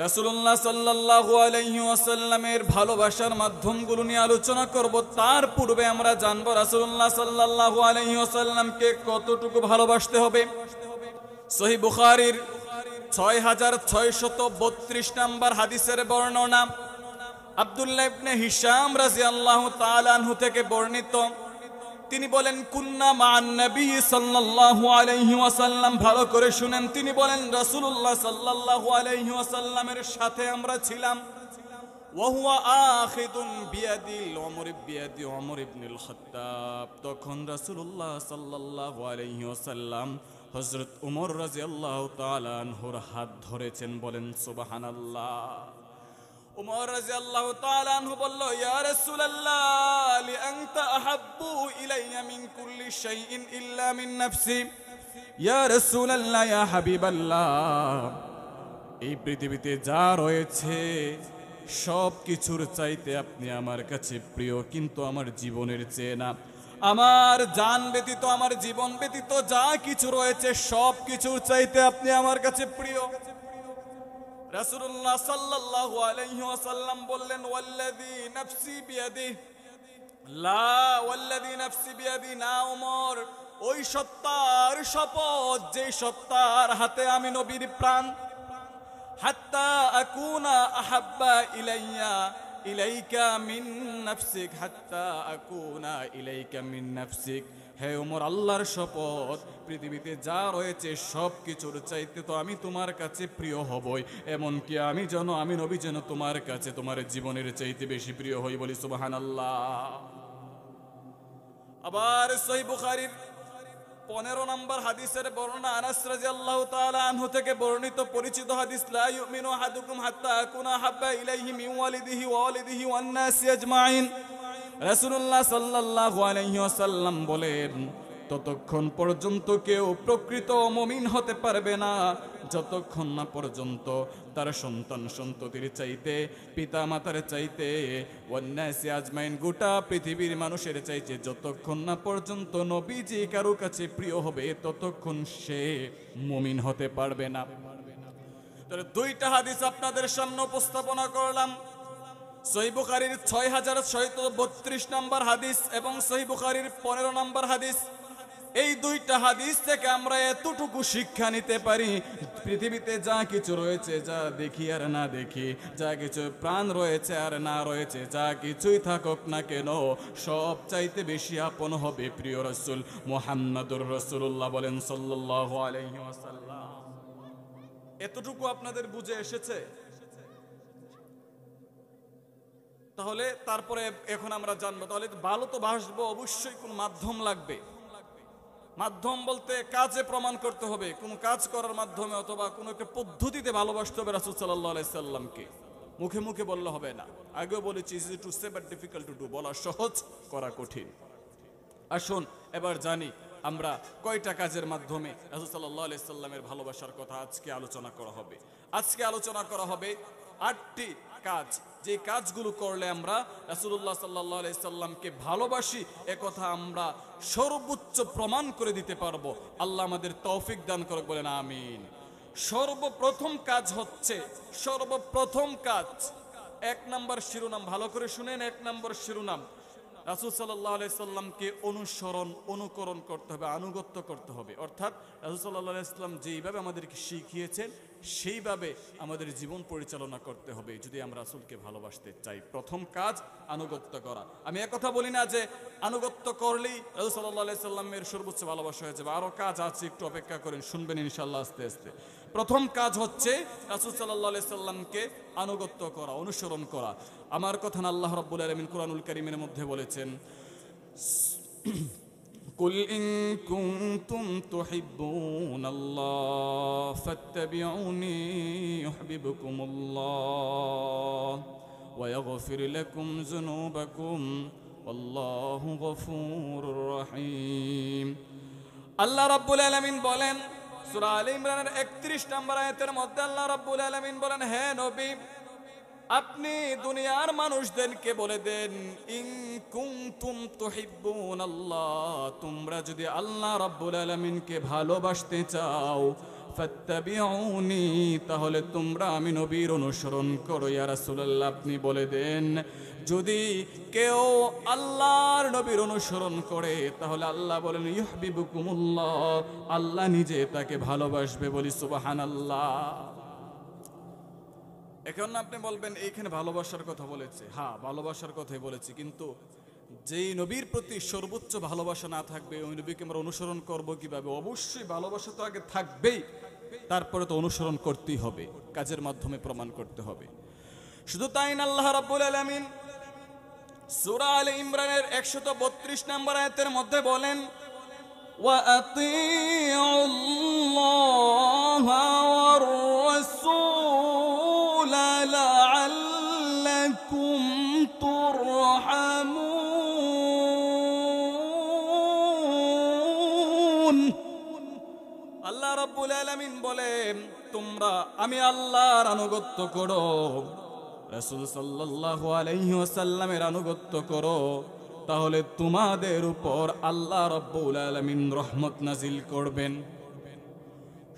রাসূলুল্লাহ সাল্লাল্লাহু আলাইহি ওয়াসাল্লামের ভালোবাসার মাধ্যমগুলো নিয়ে আলোচনা করব। তার পূর্বে আমরা জানব রাসূলুল্লাহ সাল্লাল্লাহু আলাইহি ওয়াসাল্লামকে কতটুকু ভালোবাসতে হবে। সহিহ বুখারীর 6632 নম্বর হাদিসের বর্ণনা আব্দুল্লাহ ইবনে হিশাম রাদিয়াল্লাহু তাআলা আনহু থেকে বর্ণিত। তিনি বলেন, কুন্না মা'আন নবী সাল্লাল্লাহু আলাইহি ওয়াসাল্লাম। ভালো করে শুনেন, তিনি বলেন রাসূলুল্লাহ সাল্লাল্লাহু আলাইহি ওয়াসাল্লামের সাথে আমরা ছিলাম। ওয়া হুয়া আখিদুন বিয়াদি ওমর ইবনুল খাত্তাব। তখন রাসূলুল্লাহ সাল্লাল্লাহু আলাইহি ওয়াসাল্লাম হযরত ওমর রাদিয়াল্লাহু তাআলা আনহুর হাত ধরেছেন। বলেন সুবহানাল্লাহ। উমর রাদিয়াল্লাহু তাআলা আনহু বলল, ইয়া রাসূলুল্লাহ লিআনতা আহাব্বু ইলাইয়া মিন কুল্লি শাইইন ইল্লা মিন নাফসি। ইয়া রাসূলুল্লাহ, ইয়া হাবিবাল্লাহ, এই পৃথিবীতে যা রয়েছে সব কিছুর চাইতে আপনি আমার কাছে প্রিয়, কিন্তু আমার জীবনের চেয়ে না। আমার জান ব্যতীত, আমার জীবন ব্যতীত যা কিছু রয়েছে সব কিছুর চাইতে আপনি আমার কাছে প্রিয়। রাসূলুল্লাহ সাল্লাল্লাহু আলাইহি ওয়াসাল্লাম বললেন, ওয়াল্লাযী নাফসি বিয়াদিহি, লা ওয়াল্লাযী নাফসি বিয়াদিহি, না ওমর, ওই সত্তার শপথ যেই সত্তার হাতে আমি নবীর প্রাণ, হাত্তা আকুনা আহাব্বা ইলাইকা মিন নাফসিক, হাত্তা আকুনা ইলাইকা মিন নাফসিক। হে ওমর, আল্লাহর শপথ, পৃথিবীতে যা রয়েছে সব কিছুর চাইতে তো আমি তোমার কাছে প্রিয় হবই, এমনকি আমি নবী যেন তোমার কাছে তোমার জীবনের চাইতে বেশি প্রিয় হই। বলি সুবহানাল্লাহ। আবার সহিহ বুখারীর 15 নম্বর হাদিসের বর্ণনা আনাস রাদিয়াল্লাহু তাআলা আনহু থেকে বর্ণিত পরিচিত হাদিস, লা ইউমিনু আহাদুকুম হাত্তা আকুনা হাব্বা ইলাইহি মিন ওয়ালিদিহি ওয়ান নাসি আজমাইন। রাসূলুল্লাহ সাল্লাল্লাহু আলাইহি ওয়াসাল্লাম বলেন, ততক্ষণ পর্যন্ত কেউ প্রকৃত মুমিন হতে পারবে না যতক্ষণ না পর্যন্ত তার সন্তান সন্ততির চাইতে, পিতা মাতার চাইতে, ওয়ান্নাসি আজমাইন, গোটা পৃথিবীর মানুষের চাইতে যতক্ষণ না পর্যন্ত নবীজি কারো কাছে প্রিয় হবে ততক্ষণ সে মুমিন হতে পারবে না। তাহলে দুইটা হাদিস আপনাদের সামনে উপস্থাপনা করলাম। সহিহ বুখারীর 6632 নম্বর হাদিস এবং সহিহ বুখারীর 15 নম্বর হাদিস। এই দুইটা হাদিস থেকে আমরা এতটুকু শিক্ষা নিতে পারি, পৃথিবীতে যা কিছু রয়েছে, যা দেখি আর না দেখি, যা কিছু প্রাণ রয়েছে আর না রয়েছে, যা কিছুই থাকুক না কেন, সব চাইতে বেশি আপন হবে প্রিয় রাসূল মুহাম্মদুর রাসূলুল্লাহ। বলেন সাল্লাল্লাহু আলাইহি ওয়াসাল্লাম। এতটুকু আপনাদের বুঝে এসেছে? তাহলে তারপরে এখন আমরা জানবো, তাহলে ভালো তো বাসবো, অবশ্যই কোন মাধ্যম লাগবে। মাধ্যম বলতে কাজে প্রমাণ করতে হবে, কোন কাজ করার মাধ্যমে অথবা কোন একটা পদ্ধতিতে ভালোবাসতে হবে রাসূল সাল্লাল্লাহু আলাইহি সাল্লামকে। মুখে মুখে বললে হবে না। আগেও বলেছি, easy to say but difficult to do, বলা সহজ করা কঠিন। আসুন এবার জানি আমরা কয়টা কাজের মাধ্যমে রাসূল সাল্লাল্লাহু আলাইহি সাল্লামের ভালোবাসার কথা আজকে আলোচনা করা হবে। আজকে আলোচনা করা হবে 8টি কাজ, যে কাজগুলো করলে আমরা রাসূলুল্লাহ সাল্লাল্লাহু আলাইহি সাল্লামকে ভালোবাসি একথা আমরা সর্বোচ্চ প্রমাণ করে দিতে পারবো। আল্লাহ আমাদের তৌফিক দান করুক, বলেন আমিন। সর্বপ্রথম কাজ, 1 নম্বর শিরোনাম, ভালো করে শুনেন। 1 নম্বর শিরোনাম, রাসূল সাল্লাল্লাহু আলাইহি সাল্লামকে অনুকরণ করতে হবে, আনুগত্য করতে হবে। অর্থাৎ রাসূল সাল্লাল্লাহু আলাইহি সাল্লাম যেইভাবে আমাদেরকে শিখিয়েছেন সেইভাবে আমাদের জীবন পরিচালনা করতে হবে যদি আমরা রাসূলকে ভালোবাসতে চাই। প্রথম কাজ আনুগত্য করা। আমি একথা বলি না যে আনুগত্য করলেই রাসূল সাল্লাল্লাহু আলাইহি সাল্লামের সর্বোচ্চ ভালোবাসা হয়ে যাবে। আরো কাজ আছে, একটু অপেক্ষা করেন, শুনবেন ইনশাআল্লাহ আস্তে আস্তে। প্রথম কাজ হচ্ছে রাসূল সাল্লাল্লাহু আলাইহি সাল্লামকে আনুগত্য করা, অনুসরণ করা। আমার কথা না, আল্লাহ রাব্বুল আলামিন কুরআনুল কারীমের মধ্যে বলেছেন, কুল ইন কুনতুম তুহিব্বুনাল্লাহ ফাত্তাবিউনি ইউহিব্বুকুমুল্লাহ ওয়া ইয়াগফির লাকুম যুনুবাকুম ওয়াল্লাহু গফুরুর রহিম। আল্লাহ রাব্বুল আলামিন বলেন সূরা আলে ইমরানের 31 নম্বর আয়াতের মধ্যে, আল্লাহ রাব্বুল আলামিন বলেন, হে নবী, আপনি দুনিয়ার মানুষদেরকে বলে দেন, ইন কুনতুম তুহিব্বুনাল্লাহ, তোমরা যদি আল্লাহ রাব্বুল আলামিনকে ভালোবাসতে চাও, ফাত্তাবিউনি, তাহলে তোমরা আমি নবীর অনুসরণ করো। ইয়া রাসূলুল্লাহ, আপনি বলে দেন, যদি কেউ আল্লাহর নবীর অনুসরণ করে তাহলে আল্লাহ বলেন ইউহিব্বুকুমুল্লাহ, আল্লাহ নিজে তাকে ভালোবাসবে। বলি সুবহানাল্লাহ। এখন আপনি বলবেন এইখানে ভালোবাসার কথা বলেছে। হ্যাঁ, ভালোবাসার কথাই বলেছি, কিন্তু যেই নবীর প্রতি সর্বোচ্চ ভালোবাসা না থাকবে ওই নবীকে আমরা অনুসরণ করব কিভাবে? অবশ্যই ভালোবাসা তো আগে থাকবেই, তারপরে তো অনুসরণ করতেই হবে, কাজের মাধ্যমে প্রমাণ করতে হবে। শুধু তাই না, আল্লাহ রাব্বুল আলামিন সূরা আলে ইমরানের 132 নম্বর আয়াতের মধ্যে বলেন, ওয়া আতিউল্লাহা ওয়ার রাসূল লাআল্লাকুম তুরহামুন। আল্লাহ রাব্বুল আলামিন বলেন, তোমরা আমি আল্লাহর আনুগত্য করো, রাসূল সাল্লাল্লাহু আলাইহি ওয়াসাল্লামের আনুগত্য করো, তাহলে তোমাদের উপর আল্লাহ রাব্বুল আলামিন রহমত নাজিল করবেন।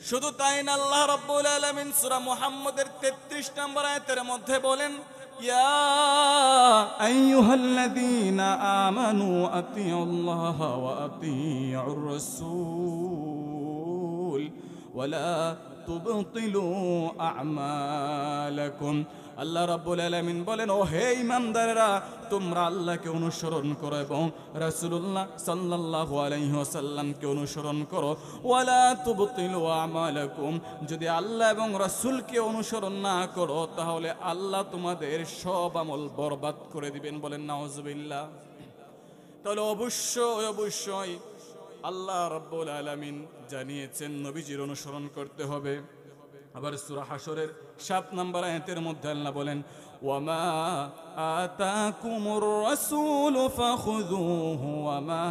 শুধু তাই না, আল্লাহ রাব্বুল আলামিন সূরা মুহাম্মদের 33 নম্বর আয়াতের মধ্যে বলেন, ইয়া আইয়ুহাল্লাযীনা আমানু আতিউল্লাহা ওয়া আতিউর রাসূল ওয়া লা তুবতিলু আ'মালাকুম। আল্লাহ রাব্বুল আলামিন বলেন, ও হে ঈমানদাররা, তোমরা আল্লাহকে অনুসরণ করো এবং রাসূলুল্লাহ সাল্লাল্লাহু আলাইহি ওয়াসাল্লামকে অনুসরণ করো। ওয়ালা তুবতিলু আমালাকুম, যদি আল্লাহ এবং রাসূলকে অনুসরণ না করো তাহলে আল্লাহ তোমাদের সব আমল বরবাদ করে দিবেন। বলেন নাউজুবিল্লাহ। তাহলে অবশ্যই আল্লাহ রাব্বুল আলামিন জানিয়েছেন নবীজির অনুসরণ করতে হবে। আবার সূরা হাশরের 7 নম্বর আয়াতের মধ্যে আল্লাহ বলেন, ওয়ামা আতাকুমুর রাসূলু ফাখুযুহু ওয়ামা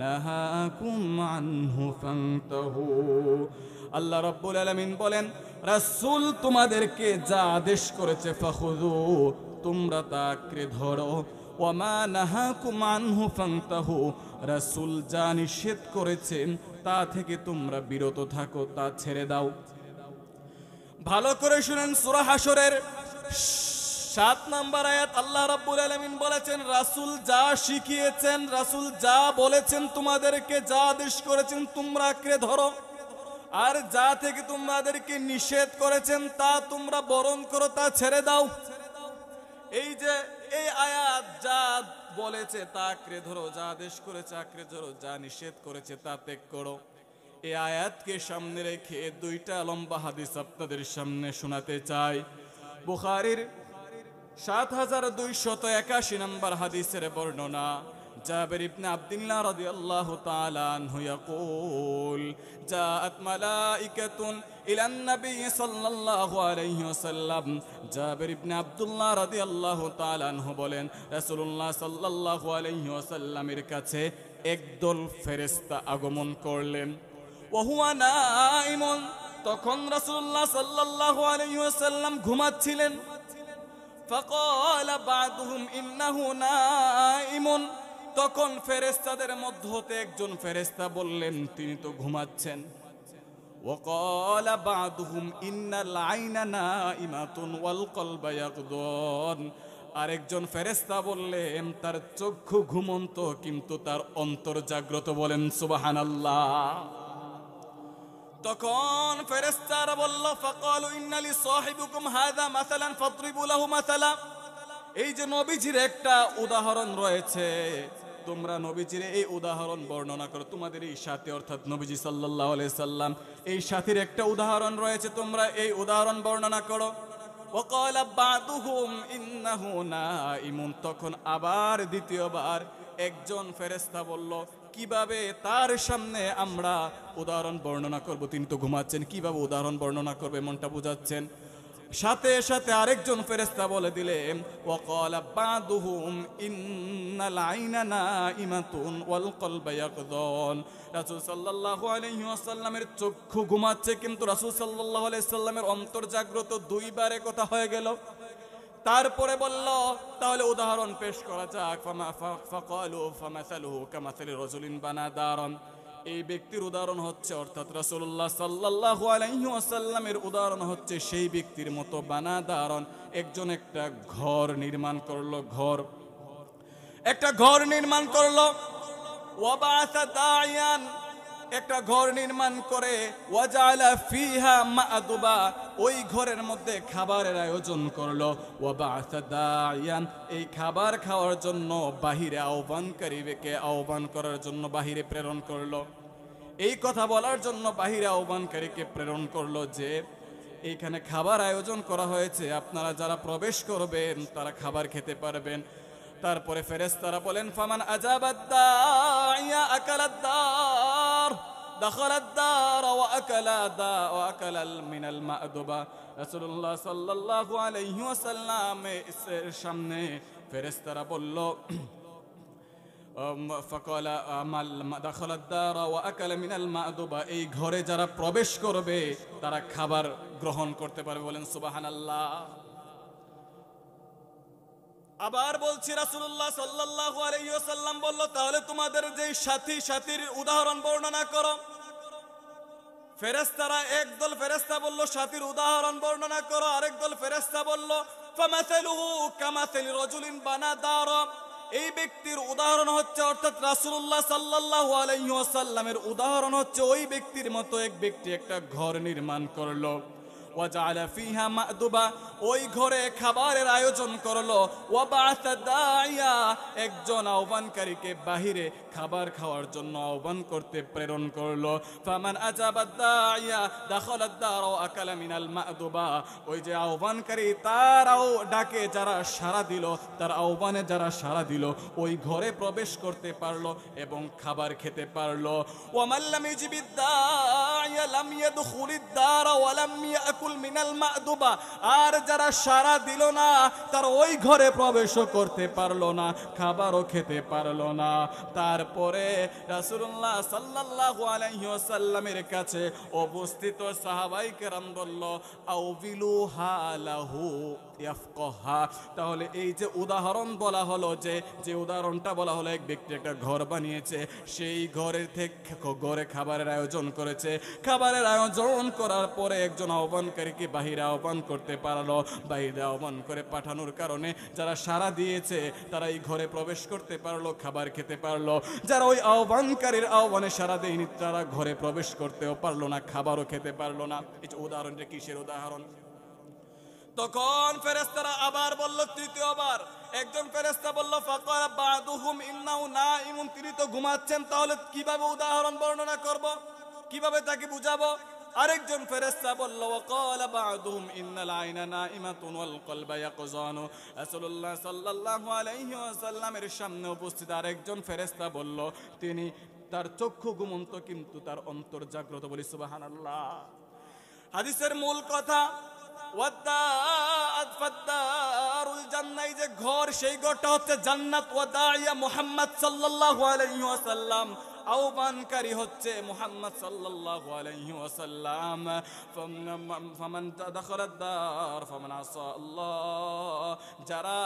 নাহাকুম আনহু ফান্তাহু। আল্লাহ রাব্বুল আলামিন বলেন, রাসূল তোমাদেরকে যা আদেশ করেছে ফাখুযু, তোমরা তা আঁকড়ে ধরো, ওয়ামা নাহাকুম আনহু ফান্তাহু, রাসূল যা নিষেধ করেছেন তা থেকে তোমরা বিরত থাকো, তা ছেড়ে দাও। ভালো করে শুনেন, সূরা হাশরের 7 নম্বর আয়াত আল্লাহ রাব্বুল আলামিন বলেছেন, রাসূল যা শিখিয়েছেন, রাসূল যা বলেছেন, তোমাদেরকে যা আদেশ করেছেন তোমরা আঁকড়ে ধরো, আর যা থেকে তোমাদেরকে নিষেধ করেছেন তা তোমরা বরণ করো, তা ছেড়ে দাও। এই যে এই আয়াত যা বলেছে তা আঁকড়ে ধরো, যা আদেশ করেছে আঁকড়ে ধরো, যা নিষেধ করেছে তা ত্যাগ করো। এই আয়াতকে সামনে রেখে 2টা লম্বা হাদিস আপনাদের সামনে শোনাতে চাই। বুখারীর 7281 নম্বর হাদিসের বর্ণনা, জাবির ইবনে আব্দুল্লাহ রাদিয়াল্লাহু তাআলা আনহু ইয়াকুল, জাআত মালাইকাতুন ইলান নবী সাল্লাল্লাহু আলাইহি ওয়াসাল্লাম। জাবির ইবনে আব্দুল্লাহ রাদিয়াল্লাহু তাআলা আনহু বলেন, রাসূলুল্লাহ সাল্লাল্লাহু আলাইহি ওয়াসাল্লামের কাছে একদল ফেরেশতা আগমন করলেন। ওয়াহুয়া নাইমুন, তখন রাসূলুল্লাহ সাল্লাল্লাহু আলাইহি ওয়াসাল্লাম ঘুমাচ্ছিলেন। ফাকালা বা'দুহুম ইন্নাহু নাইমুন, তখন ফেরেশতাদের মধ্য হতে একজন ফেরেশতা বললেন, তিনি তো ঘুমাচ্ছেন। ওয়াকালা বা'দুহুম ইন্নাল আইনা নাইমাতুন ওয়াল কলবা ইয়াকদুন, আরেকজন ফেরেশতা বললেন, তার চক্ষু ঘুমন্ত কিন্তু তার অন্তর জাগ্রত। বলেন সুবহানাল্লাহ। তখন ফেরেশতারা বলল, ফাকালু ইন্না লি সাহিবিকুম হাযা মাসালান ফাদরিবু লাহু মাসালা, এই যে নবীজির একটা উদাহরণ রয়েছে, তোমরা নবীজির এই উদাহরণ বর্ণনা করো। তোমাদের এই সাথী অর্থাৎ নবীজি সাল্লাল্লাহু আলাইহি সাল্লাম, এই সাথীর একটা উদাহরণ রয়েছে, তোমরা এই উদাহরণ বর্ণনা করো। ওয়াকালা বা'দুহুম ইন্নাহু নাইমুন, তখন আবার দ্বিতীয়বার একজন ফেরেশতা বলল, কিভাবে তার সামনে আমরা উদাহরণ বর্ণনা করব, তিনি তো ঘুমাচ্ছেন, কিভাবে উদাহরণ বর্ণনা করবে, মনটা বুঝাচ্ছেন। সাথে সাথে আরেকজন ফেরেশতা বলে দিলেন, ওয়াকালা বা'দুহুম ইন্নাল আইনা নাইমাতুন ওয়াল কলবা ইয়াকদুন, রাসূল সাল্লাল্লাহু আলাইহি ওয়াসাল্লামের চক্ষু ঘুমাচ্ছে কিন্তু রাসূল সাল্লাল্লাহু আলাইহি ওয়াসাল্লামের অন্তর জাগ্রত। দুইবারে কথা হয়ে গেল। তারপরে বলল, তাহলে উদাহরণ পেশ করা যাক। ফাকালু ফামাসালুহু কামাসালি রাজুলিন বানা দারান, এই ব্যক্তির উদাহরণ হচ্ছে, অর্থাৎ রাসূলুল্লাহ সাল্লাল্লাহু আলাইহি ওয়াসাল্লামের উদাহরণ হচ্ছে সেই ব্যক্তির মতো বানাদারন। একজন একটা ঘর নির্মাণ করলো, একটা ঘর নির্মাণ করলো, ওয়াবাসা দাইয়ান, একটা ঘর নির্মাণ করে, ওয়াজালা ফিহা মা'দুবা, ওই ঘরের মধ্যে খাবারের আয়োজন করলো, ওয়াবাসা দাইয়ান, এই খাবার খাওয়ার জন্য বাহিরে আহ্বানকারীকে আহ্বান করার জন্য বাহিরে প্রেরণ করলো। এই কথা বলার জন্য বাহিরে আহ্বানকারীকে প্রেরণ করলো যে এইখানে খাবার আয়োজন করা হয়েছে, আপনারা যারা প্রবেশ করবেন তারা খাবার খেতে পারবেন। তারপরে ফেরেশতারা বলেন, ফামান আজাবাদ দাইয়া আকালাদ দার, দাখালাদ দার ওয়া আকালা মিনাল মা'দুবা। রাসূলুল্লাহ সাল্লাল্লাহু আলাইহি ওয়াসাল্লাম এর সামনে ফেরেশতারা বলল, ফাকালা আমাল দাখালাদ দার ওয়া আকালা মিনাল মা'দুবা, এই ঘরে যারা প্রবেশ করবে তারা খাবার গ্রহণ করতে পারবে। বলেন সুবহানাল্লাহ। আবার বলছি, রাসূলুল্লাহ সাল্লাল্লাহু আলাইহি ওয়াসাল্লাম বলল, তাহলে তোমাদের যে সাথীর উদাহরণ বর্ণনা করো। ফেরেশতারা, একদল ফেরেশতা বলল সাথীর উদাহরণ বর্ণনা করো, আরেক দল ফেরেশতা বলল ফামাসালুহু কামাসালি রাজুলিন বানা দারা, এই ব্যক্তির উদাহরণ হচ্ছে, অর্থাৎ রাসূলুল্লাহ সাল্লাল্লাহু আলাইহি ওয়াসাল্লামের উদাহরণ হচ্ছে ওই ব্যক্তির মতো এক ব্যক্তি একটা ঘর নির্মাণ করলো, ওয়াজালা ফিহা মা'দুবা, ওই ঘরে খাবারের আয়োজন করলো, ওয়াবাসা দাইয়া, একজন আহ্বানকারীকে বাহিরে খাবার খাওয়ার জন্য আহ্বান করতে প্রেরণ করলো। ফামান আজাবাদ দাইয়া দাখালাদ দার ওয়া আকালা মিনাল মা'দুবা, ওই যে আহ্বানকারী তারাও ডাকে যারা সাড়া দিল, তার আহ্বানে যারা সাড়া দিল ওই ঘরে প্রবেশ করতে পারলো এবং খাবার খেতে পারলো। ওয়ামান লাম ইউজিবিদ দাইয়া লাম ইয়াদখুলিদ দার ওয়া লাম ইয়াকুল মিনাল মা'দুবা, আর যারা সাড়া দিল না তারা ওই ঘরে প্রবেশও করতে পারলো না, খাবারও খেতে পারলো না। তারপরে রাসূলুল্লাহ সাল্লাল্লাহু আলাইহি ওয়াসাল্লামের কাছে উপস্থিত সাহাবায়ে কেরাম বলল, আউবিলু হালাহু ইয়াফকাহা, তাহলে এই যে উদাহরণ বলা হলো, যে উদাহরণটা বলা হলো, এক ব্যক্তি একটা ঘর বানিয়েছে, সেই ঘরের থেকে ঘরে খাবারের আয়োজন করেছে, খাবারের আয়োজন করার পরে একজন আহ্বানকারীকে বাহিরে আহ্বান করতে পারলো, বাহিরে আহ্বান করে পাঠানোর কারণে যারা সাড়া দিয়েছে তারা এই ঘরে প্রবেশ করতে পারলো, খাবার খেতে পারলো। যারা ওই আহ্বানকারীর আহ্বানে সাড়া দেয়নি তারা ঘরে প্রবেশ করতেও পারলো না, খাবারও খেতে পারলো না। এই উদাহরণটা কিসের উদাহরণ? তখন ফেরেশতারা আবার বলল, তৃতীয়বার একজন ফেরেশতা বলল, ফাকালা বাদুহুম ইন্নাহু নাঈমুন, তিনি তো ঘুমাচ্ছেন, তাহলে কিভাবে উদাহরণ বর্ণনা করব, কিভাবে তাকে বুঝাবো? আরেকজন ফেরেশতা বলল, ওয়াকালা বাদুহুম ইন্নাল আইনা নাঈমাতুন ওয়াল কলবা ইয়াকযানু। রাসূলুল্লাহ সাল্লাল্লাহু আলাইহি ওয়াসাল্লামের সামনে উপস্থিত আরেকজন ফেরেশতা বলল, তিনি তার চক্ষু ঘুমন্ত কিন্তু তার অন্তর জাগ্রত। বলি সুবহানাল্লাহ। হাদিসের মূল কথা, ওয়াদারুল জান্নাহ, যে ঘর, সেই ঘরটা হচ্ছে জান্নাত। ওয়াদাইয়া মুহাম্মদ সাল্লাল্লাহু আলাইহি ওয়াসাল্লাম, আহ্বানকারী হচ্ছে মুহাম্মদ সাল্লাল্লাহু আলাইহি ওয়াসাল্লাম। ফামান দাখালাদ দার ফামান আসা আল্লাহ, যারা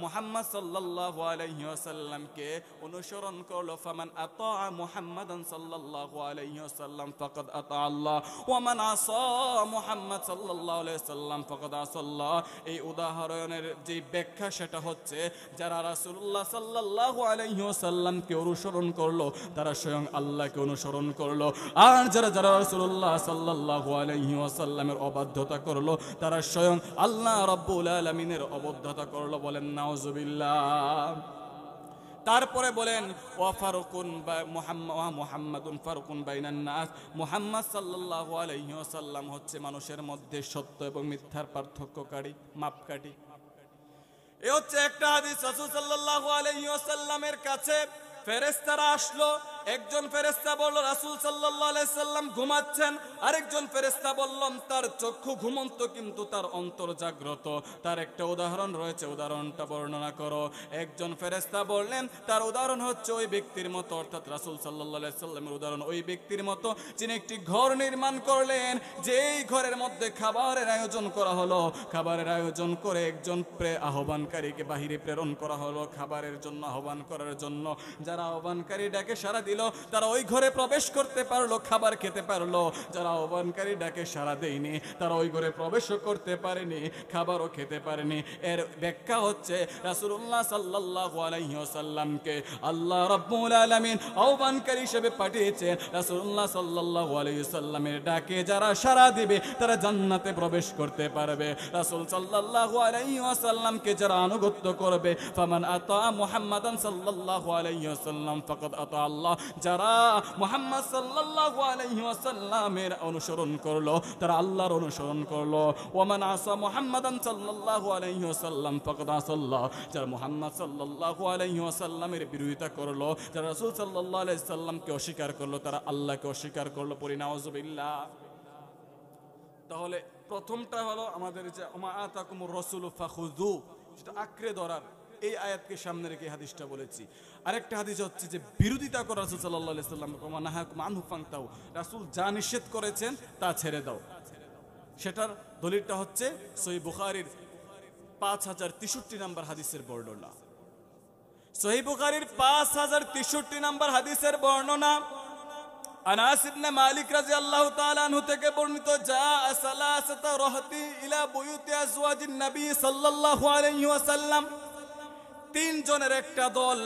মুহাম্মদ সাল্লাল্লাহু আলাইহি ওয়াসাল্লামকে অনুসরণ করলো, ফামান আতা মুহাম্মাদান সাল্লাল্লাহু আলাইহি ওয়াসাল্লাম ফাকাদ আতা আল্লাহ, ওয়া মান আসা মুহাম্মদ সাল্লাল্লাহু আলাইহি ওয়াসাল্লাম ফাকাদ আসা আল্লাহ। এই উদাহরণের যে ব্যাখ্যা সেটা হচ্ছে, যারা রাসূলুল্লাহ সাল্লাল্লাহু আলাইহি ওয়াসাল্লামকে অনুসরণ করলো তারা স্বয়ং আল্লাহকে অনুসরণ করলো, আর যারা রাসূলুল্লাহ সাল্লাল্লাহু আলাইহি ওয়াসাল্লামের অবাধ্যতা করলো তারা স্বয়ং আল্লাহ রাব্বুল আলামিনের অবাধ্যতা করলো। বলেন নাউজুবিল্লাহ। তারপরে বলেন, ওয়া ফারুকুন মুহাম্মাদুন ফারুকুন বাইনান নাস, মুহাম্মদ সাল্লাল্লাহু আলাইহি ওয়াসাল্লাম হচ্ছে মানুষের মধ্যে সত্য এবং মিথ্যার পার্থক্যকারী, মাপকাঠি। এ হচ্ছে একটা হাদিস। রাসূল সাল্লাল্লাহু আলাইহি ওয়াসাল্লামের কাছে ফেরেশতারা আসলো, একজন ফেরেশতা বলল রাসূল সাল্লাল্লাহু আলাইহি সাল্লাম ঘুমাচ্ছেন, আরেকজন ফেরেশতা বললেন তার চক্ষু ঘুমন্ত কিন্তু তার অন্তর জাগ্রত। তার একটা উদাহরণ রয়েছে, উদাহরণটা বর্ণনা করো। একজন ফেরেশতা বললেন তার উদাহরণ হচ্ছে ওই ব্যক্তির মতো, অর্থাৎ রাসূল সাল্লাল্লাহু আলাইহি সাল্লামের উদাহরণ ওই ব্যক্তির মতো যিনি একটি ঘর নির্মাণ করলেন, যেই ঘরের মধ্যে খাবারের আয়োজন করা হলো, খাবারের আয়োজন করে একজন আহ্বানকারীকে বাহিরে প্রেরণ করা হলো খাবারের জন্য, আহ্বান করার জন্য। যারা আহ্বানকারী ডাকে সাড়া দিল দিল, তারা ওই ঘরে প্রবেশ করতে পারলো, খাবার খেতে পারলো। যারা আহ্বানকারী ডাকে সাড়া দেয়নি, তারা ওই ঘরে প্রবেশও করতে পারেনি, খাবারও খেতে পারেনি। এর ব্যাখ্যা হচ্ছে রাসূলুল্লাহ সাল্লাল্লাহু আলাইহি ওয়াসাল্লামকে আল্লাহ রাব্বুল আলামিন আহ্বানকারী হিসেবে পাঠিয়েছেন। রাসূলুল্লাহ সাল্লাল্লাহু আলাইহি ওয়াসাল্লামের ডাকে যারা সাড়া দিবে তারা জান্নাতে প্রবেশ করতে পারবে। রাসূল সাল্লাল্লাহু আলাইহি ওয়াসাল্লামকে যারা আনুগত্য করবে, ফামান আতা মুহাম্মাদান সাল্লাল্লাহু আলাইহি ওয়াসাল্লাম ফাকাদ আতা আল্লাহ, যারা মুহাম্মদ সাল্লাল্লাহু আলাইহি ওয়াসাল্লামের অনুসরণ করলো তারা আল্লাহর অনুসরণ করলো। ওয়ামান আসা মুহাম্মাদান সাল্লাল্লাহু আলাইহি ওয়াসাল্লাম ফাকাদ আসাল্লাহ, যারা মুহাম্মদ সাল্লাল্লাহু আলাইহি ওয়াসাল্লামের বিরোধিতা করলো, যারা রাসূল সাল্লাল্লাহু আলাইহি ওয়াসাল্লামকে অস্বীকার করলো, তারা আল্লাহকে অস্বীকার করলো। পড়ি নাউযুবিল্লাহ। তাহলে প্রথমটা হলো আমাদের যে ওমা আতাকুমুর রাসূলু ফাখুযু, যেটা আঁকড়ে ধরার, এই আয়াতকে সামনে রেখে হাদিসটা বলেছি। আরেকটা হাদিস হচ্ছে যে বিরোধিতা করা, রাসূল সাল্লাল্লাহু আলাইহি ওয়াসাল্লাম ওমা নাহাকুম আনহু ফান্তাহু, রাসূল যা নিষেধ করেছেন তা ছেড়ে দাও। সেটার দলিলটা হচ্ছে সহিহ বুখারীর 5063 নম্বর হাদিসের বর্ণনা। সহিহ বুখারীর 5063 নম্বর হাদিসের বর্ণনা আনাস ইবনে মালিক রাদিয়াল্লাহু তাআলা আনহু থেকে বর্ণিত, যা সালাসাতা রাহতি ইলা বুয়ুতি আজওয়াজিন নবী সাল্লাল্লাহু আলাইহি ওয়াসাল্লাম, তিন জনের একটা দল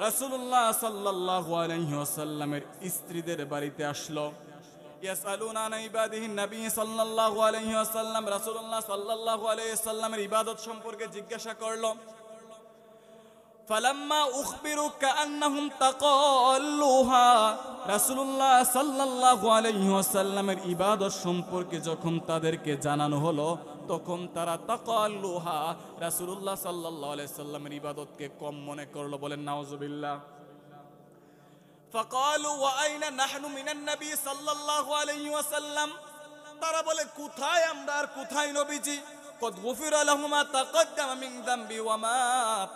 রাসূলুল্লাহ সাল্লাল্লাহু আলাইহি ওয়াসাল্লামের স্ত্রীদের বাড়িতে আসলো। ইয়াসআলুনা আন ইবাদিহিন নবী সাল্লাল্লাহু আলাইহি ওয়াসাল্লাম, রাসূলুল্লাহ সাল্লাল্লাহু আলাইহি ওয়াসাল্লামের ইবাদত সম্পর্কে জিজ্ঞাসা করলো। ফালাম্মা উখবিরু কাআন্নাহুম তাকাল্লুহা, রাসূলুল্লাহ সাল্লাল্লাহু আলাইহি ওয়াসাল্লামের ইবাদত সম্পর্কে যখন তাদেরকে জানানো হলো, তখন তারা তাকাল্লুহা, রাসূলুল্লাহ সাল্লাল্লাহু আলাইহি ওয়াসাল্লামের ইবাদতকে কম মনে করলো। বলেন নাউযুবিল্লাহ। ফাকালু ওয়া আইনা নাহনু মিনান নবী সাল্লাল্লাহু আলাইহি ওয়াসাল্লাম, তারা বলে কোথায় আমরা আর কোথায় নবীজি? কদ গুফিরা লাহু মা তাকদ্দামা মিন যামবি ওয়া মা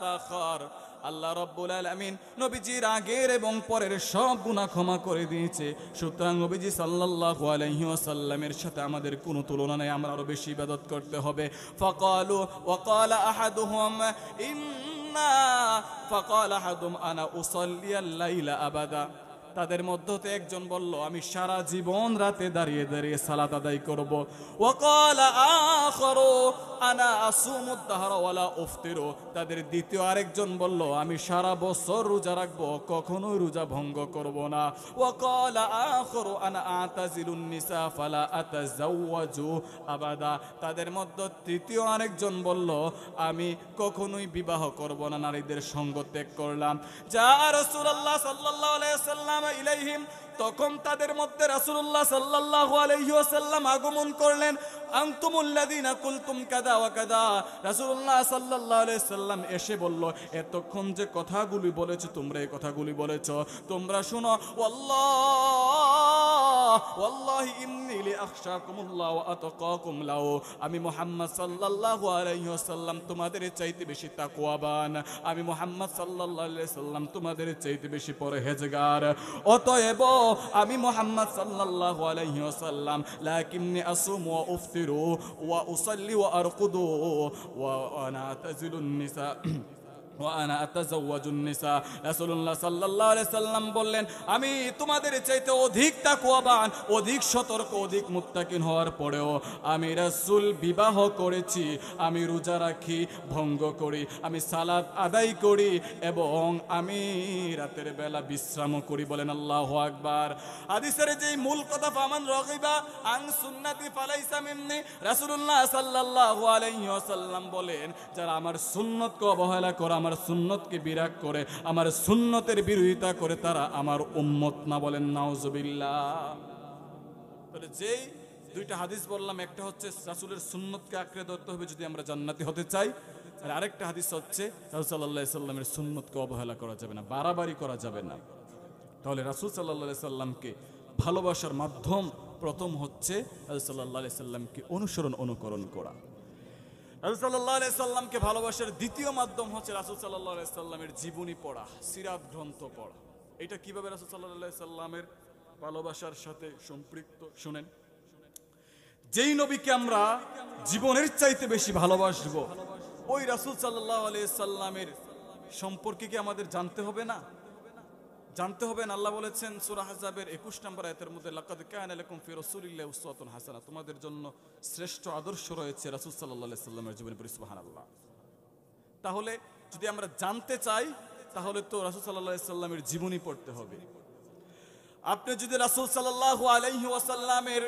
তাখার, আল্লাহ রাব্বুল আলামিন নবীজির আগের এবং পরের সব গুনাহ ক্ষমা করে দিয়েছে। সুতরাং নবীজি সাল্লাল্লাহু আলাইহি ওয়াসাল্লামের সাথে আমাদের কোনো তুলনা নেই, আমরা আরো বেশি ইবাদত করতে হবে। ফাকালু ওয়া ক্বালা আহাদুহুম ইন্না ফাকালা আহাদুম আনা উসাল্লিয়াল লাইলা আবাদা, তাদের মধ্য থেকে একজন বলল আমি সারা জীবন রাতে দাঁড়িয়ে দাঁড়িয়ে সালাত আদায় করব। ওয়া ক্বালা আখারু আনা আসুমুদ দাহরা ওয়ালা উফতিরু, তাদের দ্বিতীয় আরেকজন বলল আমি সারা বছর রোজা রাখব, কখনোই রোজা ভঙ্গ করব না। ওয়া ক্বালা আখারু আনা আতাজিলুন নিসা ফালা আতাজাওয়াজু আবাদা, তাদের মধ্যে তৃতীয় আরেকজন বলল আমি কখনোই বিবাহ করব না, নারীদের সঙ্গ ত্যাগ করলাম। যা রাসূলুল্লাহ সাল্লাল্লাহু আলাইহি ওয়াসাল্লাম ইলাইহিম, তখন তাদের মধ্যে রাসূলুল্লাহ সাল্লাল্লাহু আলাইহি ওয়াসাল্লাম আগমন করলেন। আনতুমুল্লাযীনা কুলতুম কাদা ওয়া কাদা, রাসূলুল্লাহ সাল্লাল্লাহু আলাইহি ওয়াসাল্লাম এসে বলল এতক্ষণ যে কথাগুলি বলেছো তোমরা, এই কথাগুলি বলেছো তোমরা শুনো। ওয়াল্লাহি ইন্নী লিআখশাকুমুল্লাহ ওয়া আতকাকুম লাহু, আমি মুহাম্মদ সাল্লাল্লাহু আলাইহি ওয়াসাল্লাম তোমাদের চাইতে বেশি তাকওয়াবান, আমি মুহাম্মদ সাল্লাল্লাহু আলাইহি ওয়াসাল্লাম তোমাদের চাইতে বেশি পরহেজগার। অতএব আমি মুহাম্মদ সাল্লাল্লাহু আলাইহি ওয়াসাল্লাম লাকিন্নী আসুমু ওয়া উফতিরু ওয়া উসাল্লি ওয়া আরকুদু ওয়া আনা আতাজিলুন নিসা ওয়া আনা আতাজাওয়াজুন নিসা, রাসূলুল্লাহ সাল্লাল্লাহু আলাইহি সাল্লাম বললেন আমি তোমাদের চাইতে অধিক তাকওয়াবান, অধিক সতর্ক, অধিক মুত্তাকিন হওয়ার পরেও আমি রাসূল বিবাহ করেছি, আমি রোজা রাখি, ভঙ্গ করি, আমি সালাত আদায় করি এবং আমি রাতের বেলা বিশ্রামও করি। বলেন আল্লাহু আকবার। হাদিসের যেই মূল কথা ফামান রাগিবা আন সুন্নতি ফালাইসা মিন্নি, রাসূলুল্লাহ সাল্লাল্লাহু আলাইহি ওয়াসাল্লাম বলেন যারা আমার সুন্নতকে অবহেলা করে, আমার সুন্নতকে বিরাগ করে, আমার সুন্নতের বিরোধিতা করে, তারা আমার উম্মত না। বলেন নাউযুবিল্লাহ। তাহলে যেই দুইটা হাদিস বললাম, একটা হচ্ছে রাসূলের সুন্নতকে আঁকড়ে ধরতে হবে যদি আমরা জান্নাতি হতে চাই, আর আরেকটা হাদিস হচ্ছে রাসূল সাল্লাল্লাহু আলাইহি সাল্লামের সুন্নতকে অবহেলা করা যাবে না, বাড়াবাড়ি করা যাবে না। তাহলে রাসূল সাল্লাল্লাহু আলাইহি সাল্লামকে ভালোবাসার মাধ্যম প্রথম হচ্ছে রাসূল সাল্লাল্লাহু আলাইহি সাল্লামকে অনুকরণ করা। রাসূল সাল্লাল্লাহু আলাইহি সাল্লামকে ভালোবাসার দ্বিতীয় মাধ্যম হচ্ছে রাসূল সাল্লাল্লাহু আলাইহি সাল্লামের জীবনী পড়া, সিরাত গ্রন্থ পড়া। এটা কিভাবে রাসূল সাল্লাল্লাহু আলাইহি সাল্লামের ভালোবাসার সাথে সম্পৃক্ত শুনেন। যেই নবীকে আমরা জীবনের চাইতে বেশি ভালোবাসবো, ওই রাসূল সাল্লাল্লাহু আলাইহি সাল্লামের সম্পর্কে কি আমাদের জানতে হবে না? জানতে হবে না। আল্লাহ বলেছেন সূরা আহজাবের 21 নম্বর আয়াতের মধ্যে, লাকাদ কানা লাকুম ফি রাসূলিল্লাহি উসওয়াতুন হাসানাহ, তোমাদের জন্য শ্রেষ্ঠ আদর্শ রয়েছে রাসূল সাল্লাল্লাহু আলাইহি সাল্লামের জীবনী পড়ে। সুবহানাল্লাহ। তাহলে যদি আমরা জানতে চাই তাহলে তো রাসূল সাল্লাল্লাহু আলাইহি সাল্লামের জীবনী পড়তে হবে। আপনি যদি রাসূল সাল্লাল্লাহু আলাইহি ওয়াসাল্লামের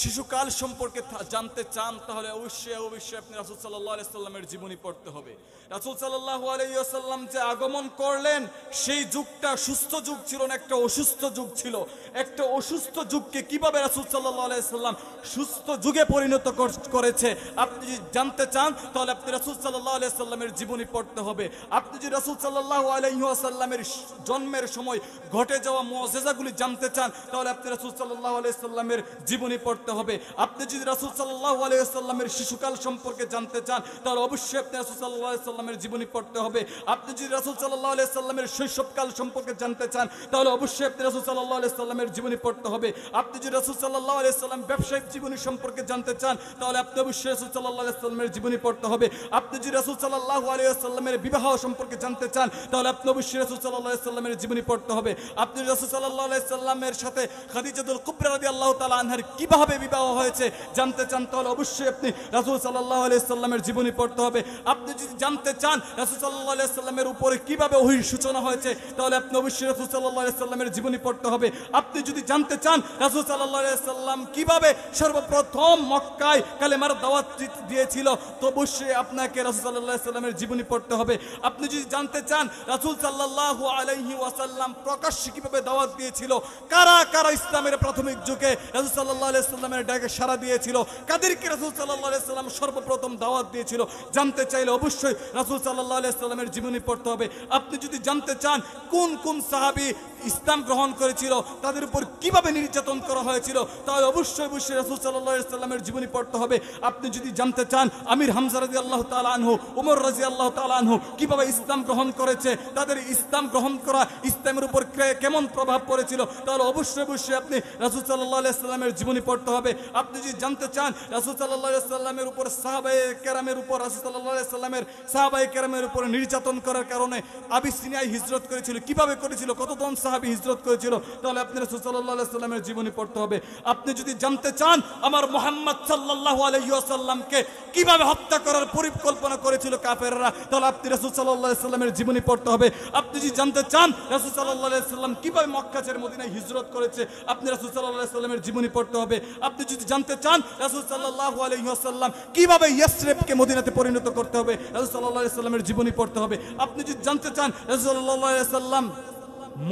শিশুকাল সম্পর্কে জানতে চান তাহলে অবশ্যই আপনি রাসূল সাল্লাল্লাহু আলাইহি সাল্লামের জীবনী পড়তে হবে। রাসূল সাল্লাল্লাহু আলাইহি ওয়াসাল্লাম যে আগমন করলেন সেই যুগটা সুস্থ যুগ ছিল না, একটা অসুস্থ যুগ ছিল। একটা অসুস্থ যুগকে কিভাবে রাসূল সাল্লাল্লাহু আলাইহি সাল্লাম সুস্থ যুগে পরিণত করেছে আপনি যদি জানতে চান তাহলে আপনি রাসূল সাল্লাল্লাহু আলাইহি সাল্লামের জীবনী পড়তে হবে। আপনি যদি রাসূল সাল্লাল্লাহু আলাইহি ওয়াসাল্লামের জন্মের সময় ঘটে যাওয়া মুআজিজাগুলি জানতে চান তাহলে আপনি রাসূল সাল্লাল্লাহু আলাইহি সাল্লামের জীবনী পড়তে হবে। আপনি যদি রাসূল সাল্লাল্লাহু আলাইহি ওয়াসাল্লামের শিশুকাল সম্পর্কে জানতে চান তাহলে অবশ্যই আপনি রাসূল সাল্লাল্লাহু আলাইহি ওয়াসাল্লামের জীবনী পড়তে হবে। আপনি যদি রাসূল সাল্লাল্লাহু আলাইহি ওয়াসাল্লামের শৈশবকাল সম্পর্কে জানতে চান তাহলে অবশ্যই আপনি রাসূল সাল্লাল্লাহু আলাইহি ওয়াসাল্লামের জীবনী পড়তে হবে। আপনি যদি রাসূল সাল্লাল্লাহু আলাইহি ওয়াসাল্লাম ব্যবসায়িক জীবনী সম্পর্কে জানতে চান তাহলে আপনি অবশ্যই রাসূল সাল্লাল্লাহু আলাইহি ওয়াসাল্লামের জীবনী পড়তে হবে। আপনি যদি রাসূল সাল্লাল্লাহু আলাইহি ওয়াসাল্লামের বিবাহ সম্পর্কে জানতে চান তাহলে আপনি অবশ্যই রাসূল সাল্লাল্লাহু আলাইহি ওয়াসাল্লামের জীবনী পড়তে হবে। আপনি যদি রাসূল সাল্লাল্লাহু আলাইহি ওয়াসাল্লামের সাথে খাদিজাতুল কুবরা রাদিয়াল্লাহু তাআলা আনহার কিভাবে বিবাহ হয়েছে জানতে চান তাহলে অবশ্যই আপনি রাসূল সাল্লাল্লাহু আলাইহি ওয়াসাল্লামের জীবনী পড়তে হবে। আপনি যদি জানতে চান রাসূল সাল্লাল্লাহু আলাইহি ওয়াসাল্লামের উপরে কিভাবে ওহীর সূচনা হয়েছে তাহলে আপনি অবশ্যই রাসূল সাল্লাল্লাহু আলাইহি ওয়াসাল্লামের জীবনী পড়তে হবে। আপনি যদি জানতে চান রাসূল সাল্লাল্লাহু আলাইহি ওয়াসাল্লাম কিভাবে সর্বপ্রথম মক্কায় কালেমার দাওয়াত দিয়েছিল তো অবশ্যই আপনাকে রাসূল সাল্লাল্লাহু আলাইহি ওয়াসাল্লামের জীবনী পড়তে হবে। আপনি যদি জানতে চান রাসূল সাল্লাল্লাহু আলাইহি ওয়াসাল্লাম প্রকাশ্যে কিভাবে দাওয়াত দিয়েছিল, কারা কারা ইসলামের প্রাথমিক যুগে রাসূল সাল্লাল্লাহু আলাইহি ওয়াসাল্লামের ডাকে সাড়া দিয়েছিল, কাদেরকে রাসূল সাল্লাল্লাহু আলাইহি ওয়াসাল্লাম সর্বপ্রথম দাওয়াত দিয়েছিল জানতে চাইলে অবশ্যই রাসূল সাল্লাল্লাহু আলাইহি ওয়াসাল্লামের জীবনী পড়তে হবে। আপনি যদি জানতে চান কোন কোন সাহাবী ইসলাম গ্রহণ করেছিল, তাদের উপর কিভাবে নির্যাতন করা হয়েছিল তাহলে অবশ্যই রাসূল সাল্লাল্লাহু আলাইহি ওয়াসাল্লামের জীবনী পড়তে হবে। আপনি যদি জানতে চান আমির হামজা রাদিয়াল্লাহু তাআলা আনহু, ওমর রাদিয়াল্লাহু তাআলা আনহু কিভাবে ইসলাম গ্রহণ করেছে, তাদের ইসলাম গ্রহণ করা ইসলামের উপর কেমন প্রভাব পড়েছিল তাহলে অবশ্যই আপনি রাসূল সাল্লাল্লাহু আলাইহি ওয়াসাল্লামের জীবনী পড়তে হবে। আপনি যদি জানতে চান রাসূল সাল্লাল্লাহু আলাইহি ওয়াসাল্লামের উপর সাহাবায়ে কেরামের উপর রাসূল সাল্লাল্লাহু আলাইহি ওয়াসাল্লামের সাহাবায়ে কেরামের উপর নির্যাতন করার কারণে আবিসিনিয়ায় হিজরত করেছিল, কিভাবে করেছিল, কতজন সাহাবী হিজরত করেছিল তাহলে আপনি রাসূল সাল্লাল্লাহু আলাইহি ওয়াসাল্লামের জীবনী পড়তে হবে। আপনি যদি জানতে চান আমার মুহাম্মদ সাল্লাল্লাহু আলাইহি ওয়াসাল্লামকে কিভাবে হত্যা করার পরিকল্পনা করেছিল কাফেররা তাহলে আপনি রাসূল সাল্লাল্লাহু আলাইহি ওয়াসাল্লামের জীবনী পড়তে হবে। আপনি যদি জানতে চান রাসূল সাল্লাল্লাহু আলাইহি ওয়াসাল্লাম কিভাবে মক্কা ছেড়ে মদিনায় হিজরত করেছে আপনি রাসূল সাল্লাল্লাহু আলাইহি ওয়াসাল্লামের জীবনী পড়তে হবে। আপনি যদি জানতে চান রাসূল সাল্লাল্লাহু আলাইহি ওয়াসাল্লাম কিভাবে ইয়াসরিবকে মদিনাতে পরিণত করতে হবে রাসূল সাল্লাল্লাহু আলাইহি ওয়াসাল্লামের জীবনী পড়তে হবে। আপনি যদি জানতে চান রাসূল সাল্লাল্লাহু আলাইহি ওয়াসাল্লাম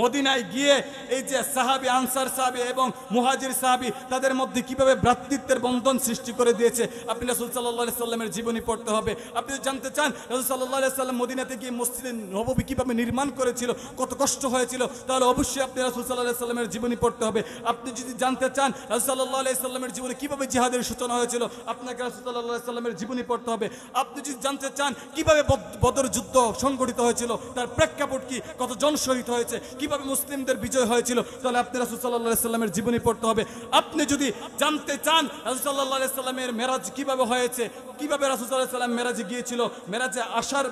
মদিনায় গিয়ে এই যে সাহাবী আনসার সাহাবী এবং মুহাজির সাহাবী তাদের মধ্যে কিভাবে ভ্রাতৃত্বের বন্ধন সৃষ্টি করে দিয়েছে আপনি রাসূল সাল্লাল্লাহু আলাইহি সাল্লামের জীবনী পড়তে হবে। আপনি জানতে চান রাসূল সাল্লাল্লাহু আলাইহি সাল্লাম মদিনাতে গিয়ে মসজিদে নববী কিভাবে নির্মাণ করেছিল, কত কষ্ট হয়েছিল তাহলে অবশ্যই আপনি রাসূল সাল্লাল্লাহু আলাইহি সাল্লামের জীবনী পড়তে হবে। আপনি যদি জানতে চান রাসূল সাল্লাল্লাহু আলাইহি সাল্লামের জীবনে কিভাবে জিহাদের সূচনা হয়েছিল আপনাকে রাসূল সাল্লাল্লাহু আলাইহি সাল্লামের জীবনী পড়তে হবে। আপনি যদি জানতে চান কিভাবে বদর যুদ্ধ সংগঠিত হয়েছিল, তার প্রেক্ষাপট কি, কতজন শহীদ হয়েছে, কিভাবে মুসলিমদের বিজয় হয়েছিল তাহলে আপনি রাসূল সাল্লাল্লাহু আলাইহি সাল্লামের জীবনী পড়তে হবে। আপনি যদি জানতে চান রাসূল সাল্লাল্লাহু আলাইহি সাল্লামের মেরাজ কিভাবে হয়েছে, কিভাবে রাসূল সাল্লাল্লাহু আলাইহি সাল্লাম মেরাজে গিয়েছিল,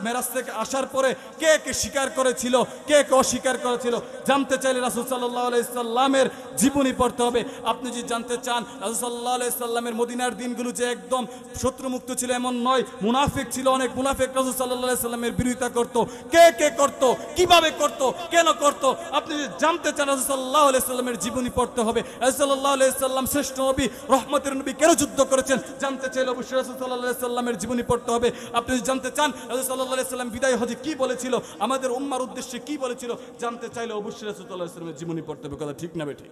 মেরাজ থেকে আসার পরে কে কে স্বীকার করেছিল, কে কে অস্বীকার করেছিল জানতে চাইলে রাসূল সাল্লাল্লাহু আলাইহি সাল্লামের জীবনী পড়তে হবে। আপনি যদি জানতে চান রাসূল সাল্লাল্লাহু আলাইহি সাল্লামের মদিনার দিনগুলো যে একদম শত্রুমুক্ত ছিল এমন নয়, মুনাফিক ছিল, অনেক মুনাফিক রাসূল সাল্লাল্লাহু আলাইহি সাল্লামের বিরোধিতা করত, কে কে করত, কিভাবে করত, কেন করত আপনি জানতে চান রাসূল সাল্লাল্লাহু আলাইহি সাল্লামের জীবনী পড়তে হবে। রাসূল সাল্লাল্লাহু আলাইহি সাল্লাম শ্রেষ্ঠ নবী, রহমতের নবী, কেন যুদ্ধ করেছেন জানতে চাইলে অবশ্যই রাসূল সাল্লাল্লাহু আলাইহি সাল্লামের জীবনী পড়তে হবে। আপনি যদি জানতে চান রাসূল সাল্লাল্লাহু আলাইহি সাল্লাম বিদায় হজে কি বলেছিল, আমাদের উম্মার উদ্দেশ্যে কি বলেছিল জানতে চাইলে অবশ্যই রাসূল সাল্লাল্লাহু আলাইহি সাল্লামের জীবনী পড়তে হবে। কথা ঠিক না বেঠিক?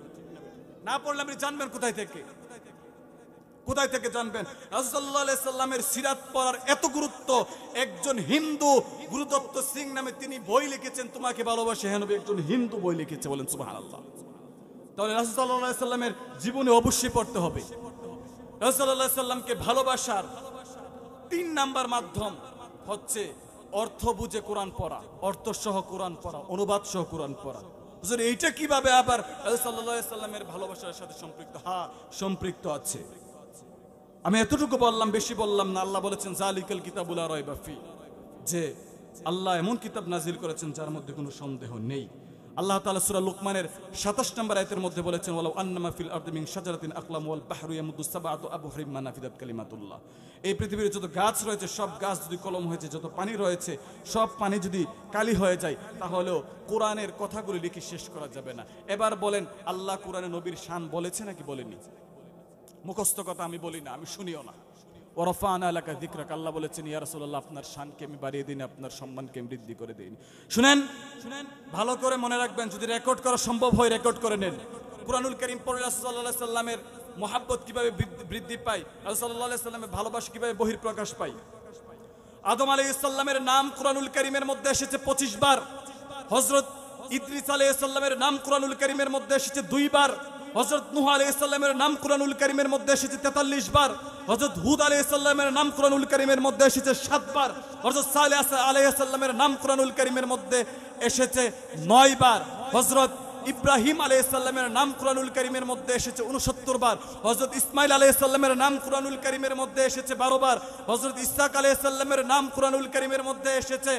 না পড়লে আপনি জানবেন কোথায় থেকে জানবেন? রাসূল সাল্লাল্লাহু আলাইহি সাল্লামের সিরাত পড়ার এত গুরুত্ব, একজন হিন্দু গুরুদত্ত সিং নামে তিনি বই লিখেছেন তোমাকে ভালোবাসে হে নবী, একজন হিন্দু বই লিখেছে, বলেন সুবহানাল্লাহ। তাহলে রাসূল সাল্লাল্লাহু আলাইহি সাল্লামের জীবনী অবশ্যই পড়তে হবে। রাসূল সাল্লাল্লাহু আলাইহি সাল্লামকে ভালোবাসার 3 নাম্বার মাধ্যম হচ্ছে অর্থ বুঝে কোরআন পড়া, অর্থ সহ কোরআন পড়া, অনুবাদ সহ কোরআন পড়া। হুজুর এইটা কিভাবে আবার রাসূল সাল্লাল্লাহু আলাইহি সাল্লামের ভালোবাসার সাথে সম্পৃক্ত? হ্যাঁ, সম্পৃক্ত আছে। আমি এতটুকু বললাম, বেশি বললাম না। আল্লাহ বলেছেন জালিকাল কিতাবুল লা রাইবা ফি, যে আল্লাহ এমন কিতাব নাজিল করেছেন যার মধ্যে কোনো সন্দেহ নেই। আল্লাহ তাআলা সূরা লুকমানের 27 নম্বর আয়াতের মধ্যে বলেছেন, ওয়ালাউ আন্নামা ফিল আরদি মিন শাজারাতিন আকলাম ওয়াল বাহরু ইয়ামুদ্দু সাবআতু আবহুরিম মা নাফিদাত কালিমাতুল্লাহ। এই পৃথিবীর যত গাছ রয়েছে সব গাছ যদি কলম হয়েছে, যত পানি রয়েছে সব পানি যদি কালি হয়ে যায়, তাহলেও কোরআনের কথাগুলি লিখে শেষ করা যাবে না। এবার বলেন, আল্লাহ কোরআনে নবীর শান বলেছে নাকি বলেনি? মুখস্থ কথা আমি বলি না, আমি শুনিও না। ওয়ারাফা'না লাকা যিকরাক, আল্লাহ বলেছেন ইয়া রাসূলুল্লাহ আপনার শানকে আমি বাড়িয়ে দিই, আপনার সম্মানকে আমি বৃদ্ধি করে দিই। শুনেন ভালো করে মনে রাখবেন, যদি রেকর্ড করা সম্ভব হয় রেকর্ড করে নেন। কুরআনুল কারীম পড়লে রাসূল সাল্লাল্লাহু আলাইহি সাল্লামের মহব্বত কিভাবে বৃদ্ধি পায়, রাসূল সাল্লাল্লাহু আলাইহি সাল্লামের ভালোবাসা কিভাবে বহিঃপ্রকাশ পায়। আদম আলাইহিস সালামের নাম কুরআনুল কারীমের মধ্যে এসেছে 25 বার। হযরত ইদ্রিস আলাইহিস সালামের নাম কুরআনুল কারীমের মধ্যে এসেছে 2 বার। হযরত নূহ আলাইহিস সালামের নাম কুরআনুল কারীমের মধ্যে এসেছে 43 বার। হযরত হুদ আলাইহিস সালামের নাম কুরআনুল কারীমের মধ্যে এসেছে 7 বার। হযরত সালেহ আলাইহিস সালামের নাম কুরআনুল কারীমের মধ্যে এসেছে 9 বার। হযরত ইব্রাহিম আলাইহিস সালামের নাম কুরআনুল কারীমের মধ্যে এসেছে 69 বার। হযরত ইসমাইল আলাইহিস সালামের নাম কুরআনুল কারীমের মধ্যে এসেছে 12 বার। হযরত ইসহাক আলাইহিস সালামের নাম কুরআনুল কারীমের মধ্যে এসেছে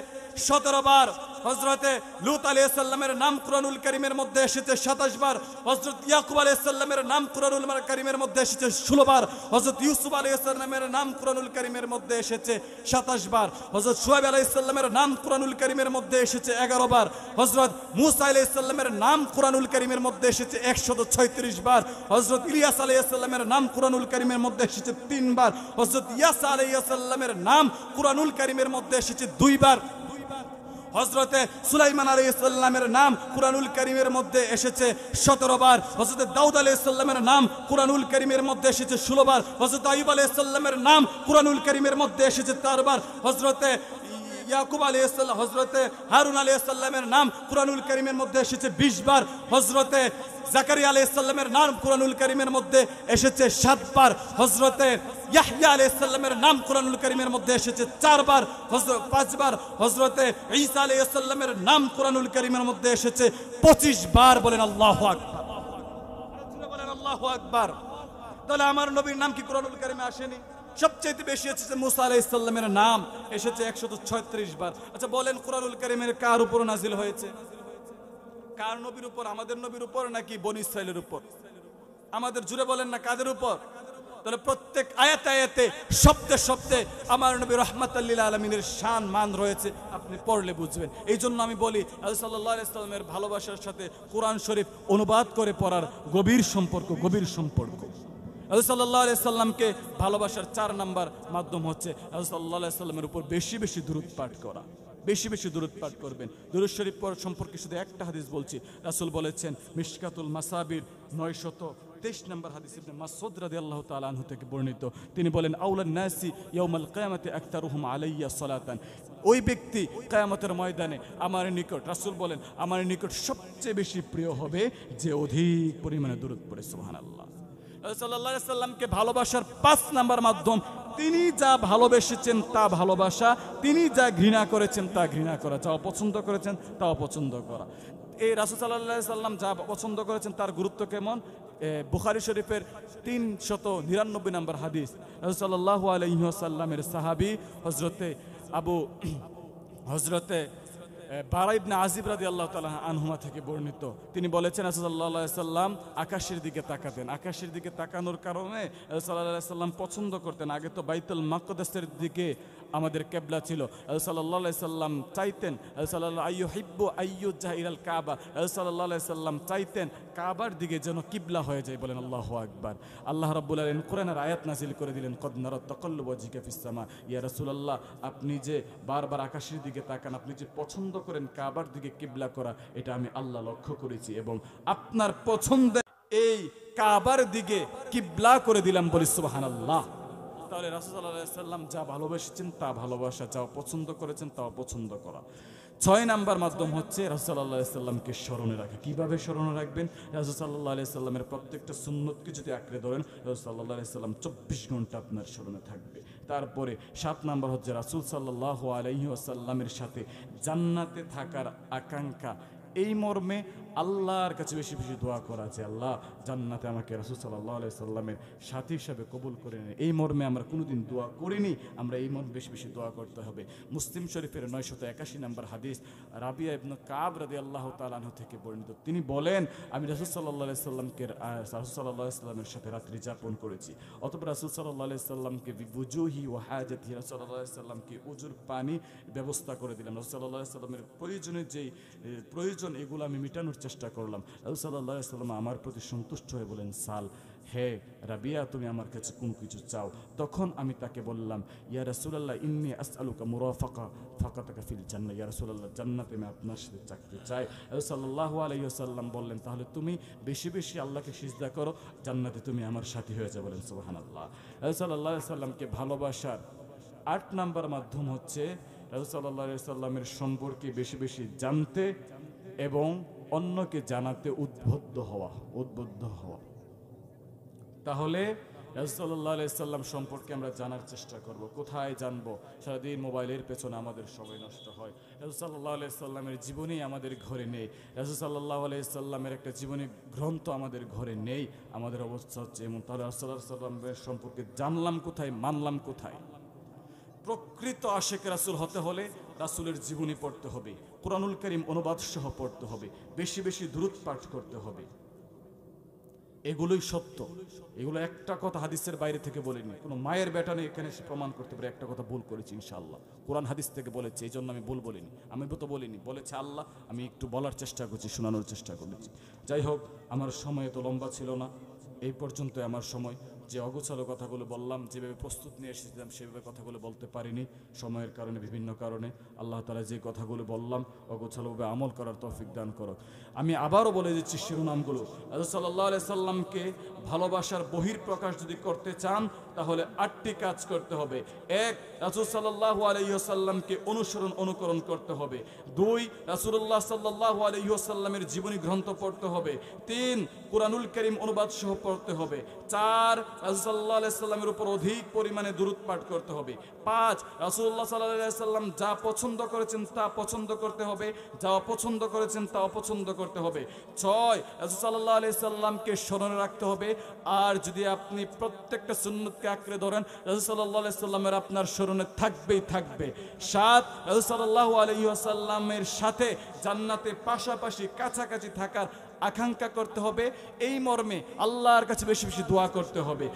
17 বার। হযরতে লূত আলাইহিস সালামের নাম কুরআনুল কারীমের মধ্যে এসেছে 27 বার। হযরত ইয়াকুব আলাইহিস সালামের নাম কুরআনুল কারীমের মধ্যে এসেছে 16 বার। হযরত ইউসুফ আলাইহিস সালামের নাম কুরআনুল কারীমের মধ্যে এসেছে 27 বার। হযরত শুআয়ব আলাইহিস সালামের নাম কুরআনুল কারীমের মধ্যে এসেছে 11 বার। হযরত মূসা আলাইহিস সালামের নাম কুরআনুল কারীমের মধ্যে এসেছে 136 বার। হযরত ইলিয়াস আলাইহিস সালামের নাম কুরআনুল কারীমের মধ্যে এসেছে 3 বার। হযরত ইয়াসা আলাইহিস সালামের নাম কুরআনুল কারীমের মধ্যে এসেছে 2 বার। হযরতে সুলাইমান আলাইহিস সালামের নাম কুরআনুল কারীমের মধ্যে এসেছে 17 বার। হযরতে দাউদ আলাইহিস সালামের নাম কুরআনুল কারীমের মধ্যে এসেছে 16 বার। হযরত আইয়ুব আলাইহিস সালামের নাম কুরআনুল কারীমের মধ্যে এসেছে 4 বার। হযরতে ইয়াকুব আলাইহিস সালাম, হযরতে হারুন আলাইহিস সালামের নাম কুরআনুল কারীমের মধ্যে এসেছে 20 বার। হযরতে জাকারিয়া আলাইহিস সালামের নাম কুরআনুল কারীমের মধ্যে এসেছে 7 বার। হযরতে ইয়াহইয়া আলাইহিস সালামের নাম কুরআনুল কারীমের মধ্যে এসেছে 4 বার, 5 বার। হযরতে ঈসা আলাইহিস সালামের নাম কুরআনুল কারীমের মধ্যে এসেছে 25 বার। বলেন আল্লাহু আকবার, বলেন আল্লাহু আকবার। তাহলে আমার নবীর নাম কি কুরআনুল কারীমে আসেনি? সবচেয়ে বেশি এসেছে মুসা আলাইহিস সালামের নাম, এসেছে 136 বার। আচ্ছা বলেন, কুরআনুল কারীমের কার উপর নাজিল হয়েছে? কার নবীর উপর? আমাদের নবীর উপর নাকি বনী ইসরাইলের উপর? আমাদের, জুড়ে বলেন না, কাদের উপর? তাহলে প্রত্যেক আয়াতে আয়াতে শব্দে শব্দে আমার নবী রাহমাতাল লিল আলামিনের শান মান রয়েছে, আপনি পড়লে বুঝবেন। এই জন্য আমি বলি, রাসূল সাল্লাল্লাহু আলাইহি ওয়াসাল্লামের ভালোবাসার সাথে কোরআন শরীফ অনুবাদ করে পড়ার গভীর সম্পর্ক। রাসূল সাল্লাল্লাহু আলাইহি ওয়াসাল্লামকে ভালোবাসার 4 নাম্বার মাধ্যম হচ্ছে রাসূল সাল্লাল্লাহু আলাইহি ওয়াসাল্লামের উপর বেশি বেশি দুরূদ পাঠ করা। বেশি বেশি দুরূদ পাঠ করবেন। দুরূদ শরীফ পড়ার সম্পর্কে শুধু একটা হাদিস বলছি। রাসূল বলেছেন, মিশকাতুল মাসাবির 923 নম্বর হাদিস ইবনে মাসউদ রাদিয়াল্লাহু তাআলা আনহু থেকে বর্ণিত। তিনি বলেন, আউলান নাসি ইয়াউমাল কিয়ামাতি আকতারুহুম আলাইয়া সালাতান। ওই ব্যক্তি কিয়ামতের ময়দানে আমার নিকট, রাসূল বলেন, আমার নিকট সবচেয়ে বেশি প্রিয় হবে যে অধিক পরিমাণে দুরূদ পড়ে। সুবহানাল্লাহ। রাসূল সাল্লাল্লাহু আলাইহি ওয়াসাল্লামকে ভালোবাসার 5 নাম্বার মাধ্যম, তিনি যা ভালোবেসেছেন তা ভালোবাসা, তিনি যা ঘৃণা করেছেন তা ঘৃণা করা, যা অপছন্দ করেছেন তা অপছন্দ করা। এই রাসূল সাল্লাল্লাহু আলাইহি ওয়াসাল্লাম যা পছন্দ করেছেন তার গুরুত্ব কেমন? বুখারী শরীফের 399 নম্বর হাদিস, রাসূল সাল্লাল্লাহু আলাইহি ওয়াসাল্লামের সাহাবী হযরতে বারা ইবনে আজিব রাদিয়াল্লাহু তাআলা আনহুমা থেকে বর্ণিত। তিনি বলেছেন, রাসূল সাল্লাল্লাহু আলাইহি ওয়াসাল্লাম আকাশের দিকে তাকাতেন। আকাশের দিকে তাকানোর কারণে রাসূল সাল্লাল্লাহু আলাইহি ওয়াসাল্লাম পছন্দ করতেন। আগে তো বাইতুল মাকদেসের দিকে আমাদের কিবলা ছিল। রাসূল সাল্লাল্লাহু আলাইহি ওয়াসাল্লাম চাইতেন, রাসূল সাল্লাল্লাহু আইয়ুহিব্বু আইয়ুজাহা ইলাল কাবা, রাসূল সাল্লাল্লাহু আলাইহি ওয়াসাল্লাম চাইতেন কাবার দিকে যেন কিবলা হয়ে যায়। বলেন আল্লাহু আকবার। আল্লাহ রাব্বুল আলামিন কোরআনের আয়াত নাযিল করে দিলেন, কদ নারা তাকাল্লুব ওয়াজহিকা ফিস সামা। ইয়া রাসূলুল্লাহ, আপনি যে বারবার আকাশের দিকে তাকান, আপনি যে পছন্দ করেন কাবার দিকে কিবলা করা, এটা আমি আল্লাহ লক্ষ্য করেছি এবং আপনার পছন্দের এই কাবার দিকে কিবলা করে দিলাম। বলি সুবহানাল্লাহ। তাহলে রাসূল সাল্লাল্লাহু আলাইহি ওয়াসাল্লাম যা ভালোবেসেছেন তা ভালোবাসা, যা পছন্দ করেছেন তা পছন্দ করা। 6 নাম্বার মাধ্যম হচ্ছে রাসূল সাল্লাল্লাহু আলাইহি ওয়াসাল্লামকে স্মরণে রাখা। কিভাবে স্মরণে রাখবেন? রাসূল সাল্লাল্লাহু আলাইহি ওয়াসাল্লামের প্রত্যেকটা সুন্নতকে যদি আঁকড়ে ধরেন, রাসূল সাল্লাল্লাহু আলাইহি ওয়াসাল্লাম 24 ঘন্টা আপনার স্মরণে থাকবে। তারপরে 7 নাম্বার হচ্ছে রাসূল সাল্লাল্লাহু আলাইহি ওয়াসাল্লামের সাথে জান্নাতে থাকার আকাঙ্ক্ষা। এই মর্মে আল্লাহর কাছে বেশি বেশি দোয়া করা যে আল্লাহ জান্নাতে আমাকে রাসূল সাল্লাল্লাহু আলাইহি সাল্লামের সাথী হিসাবে কবুল করে নেন। এই মর্মে আমরা কোনোদিন দোয়া করিনি, আমরা এই মর্মে বেশি বেশি দোয়া করতে হবে। মুসলিম শরীফের 981 নম্বর হাদিস, রাবিয়া ইবনে কাব রাদিয়াল্লাহু তাআলা আনহু থেকে বর্ণিত। তিনি বলেন, আমি রাসূল সাল্লাল্লাহু আলাইহি সাল্লামের সাথে রাত্রি যাপন করেছি। অতঃপর রাসূল সাল্লাল্লাহু আলাইহি সাল্লামকে বিবুজুহি ওয়া হাজাতিহি, রাসূল সাল্লাল্লাহু আলাইহি সাল্লামকে উজুর পানি ব্যবস্থা করে দিলাম। রাসূল সাল্লাল্লাহু আলাইহি সাল্লামের প্রয়োজনের যেই প্রয়োজন এগুলো আমি মেটানোর চেষ্টা করলাম। রাসূল সাল্লাল্লাহু আলাইহি সাল্লাম আমার প্রতি সন্তুষ্ট হয়ে বলেন, সাল, হে রাবিয়া, তুমি আমার কাছে কোন কিছু চাও? তখন আমি তাকে বললাম, ইয়া রাসূলুল্লাহ ইন্নী আসআলুকা মুরাফাকাতাকা ফিল জান্নাহ। ইয়া রাসূলুল্লাহ, জান্নাতে আমি আপনার সাথে থাকতে চাই। রাসূল সাল্লাল্লাহু আলাইহি ওয়াসাল্লাম বললেন, তাহলে তুমি বেশি বেশি আল্লাহকে সিজদা করো, জান্নাতে তুমি আমার সাথী হয়ে যাও। বলেন সুবহানাল্লাহ। রাসূল সাল্লাল্লাহু আলাইহি ওয়াসাল্লামকে ভালোবাসার 8 নাম্বার মাধ্যম হচ্ছে রাসূল সাল্লাল্লাহু আলাইহি ওয়াসাল্লামের সম্পর্কে বেশি বেশি জানতে এবং অন্যকে জানাতে উদ্বুদ্ধ হওয়া। তাহলে রাসূল সাল্লাল্লাহু আলাইহি সাল্লাম সম্পর্কে আমরা জানার চেষ্টা করব। কোথায় জানবো? সারাদিন মোবাইলের পেছনে আমাদের সময় নষ্ট হয়। রাসূল সাল্লাল্লাহু আলাইহি সাল্লামের জীবনী আমাদের ঘরে নেই। রাসূল সাল্লাল্লাহু আলাইহি সাল্লামের একটা জীবনী গ্রন্থ আমাদের ঘরে নেই। আমাদের অবস্থা হচ্ছে এমন। তাহলে রাসূল সাল্লাল্লাহু আলাইহি সাল্লামের সম্পর্কে জানলাম কোথায়, মানলাম কোথায়? প্রকৃত আশেক রাসূল হতে হলে রাসূলের জীবনী পড়তে হবে, কুরআনুল কারীম অনুবাদ সহ পড়তে হবে, বেশি বেশি দুরূদ পাঠ করতে হবে। এগুলোই সত্য। এগুলো একটা কথা হাদিসের বাইরে থেকে বলিনি। কোনো মায়ের বেটা নেই এখানে এসে প্রমাণ করতে পারে একটা কথা ভুল করেছি। ইনশাআল্লাহ কোরআন হাদিস থেকে বলেছে, এই জন্য আমি ভুল বলিনি। আমি তো বলিনি, বলেছে আল্লাহ, আমি একটু বলার চেষ্টা করছি, শোনানোর চেষ্টা করেছি। যাই হোক, আমার সময় তো লম্বা ছিল না, এই পর্যন্ত আমার সময়। যে অগোছালো কথাগুলো বললাম, যেভাবে প্রস্তুত নিয়ে এসেছিলাম সেভাবে কথাগুলো বলতে পারিনি সময়ের কারণে, বিভিন্ন কারণে। আল্লাহ তাআলা যে কথাগুলো বললাম অগোছালোভাবে আমল করার তৌফিক দান করুক। আমি আবারও বলে দিচ্ছি শিরোনামগুলো। রাসূল সাল্লাল্লাহু আলাইহি সাল্লামকে ভালোবাসার বহিঃপ্রকাশ যদি করতে চান তাহলে 8টি কাজ করতে হবে। 1, রাসূল সাল্লাল্লাহু আলাইহি ওয়াসাল্লামকে অনুকরণ করতে হবে। 2, রাসূলুল্লাহ সাল্লাল্লাহু আলাইহি ওয়াসাল্লামের জীবনী গ্রন্থ পড়তে হবে। 3, কুরআনুল কারীম অনুবাদ সহ পড়তে হবে। 4, রাসূল সাল্লাল্লাহু আলাইহি সাল্লামের উপর অধিক পরিমাণে দুরূদ পাঠ করতে হবে। 5, রাসূলুল্লাহ সাল্লাল্লাহু আলাইহি সাল্লাম যা পছন্দ করেছেন তা পছন্দ করতে হবে, যা অপছন্দ করেছেন তা অপছন্দ করতে হবে। 6, রাসূল সাল্লাল্লাহু আলাইহি সাল্লামকে স্মরণে রাখতে হবে। আর যদি আপনি প্রত্যেকটা সুন্নতকে আঁকড়ে ধরেন, রাসূল সাল্লাল্লাহু আলাইহি সাল্লামের আপনার স্মরণে থাকবেই থাকবে। 7, রাসূল সাল্লাল্লাহু আলাইহি ওয়াসাল্লামের সাথে জান্নাতে পাশাপাশি কাছাকাছি থাকার আকাঙ্ক্ষা করতে হবে। এই মর্মে আল্লাহর কাছে বেশি বেশি দোয়া করতে হবে।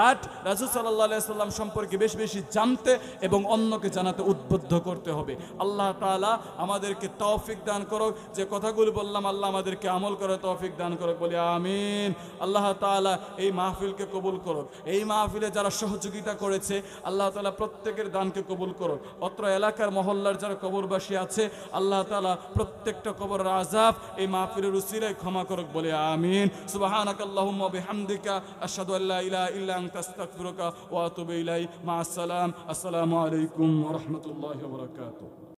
8, রাসূল সাল্লাল্লাহু আলাইহি সাল্লাম সম্পর্কে বেশি বেশি জানতে এবং অন্যকে জানাতে উদ্বুদ্ধ করতে হবে। আল্লাহ তাআলা আমাদেরকে তৌফিক দান করুক। যে কথাগুলো বললাম আল্লাহ আমাদেরকে আমল করার তৌফিক দান করুক, বলি আমিন। আল্লাহ তাআলা এই মাহফিলকে কবুল করুক। এই মাহফিলে যারা সহযোগিতা করেছে আল্লাহ তাআলা প্রত্যেকের দানকে কবুল করুক। অত্র এলাকার মহল্লার যারা কবরবাসী আছে আল্লাহ তাআলা প্রত্যেকটা কবরের আযাব এই মাহফিলের উসিলায় ক্ষমা করুক, বলে আমিন। সুবহানাকাল্লাহুম্মা বিহামদিকা আশহাদু আল্লা ইলাহা ইল্লা আনতা আস্তাগফিরুকা ওয়া আতুবু ইলাইক। মা আসসালাম। আসসালামু আলাইকুম ওয়া রাহমাতুল্লাহি ওয়া বারাকাতুহু।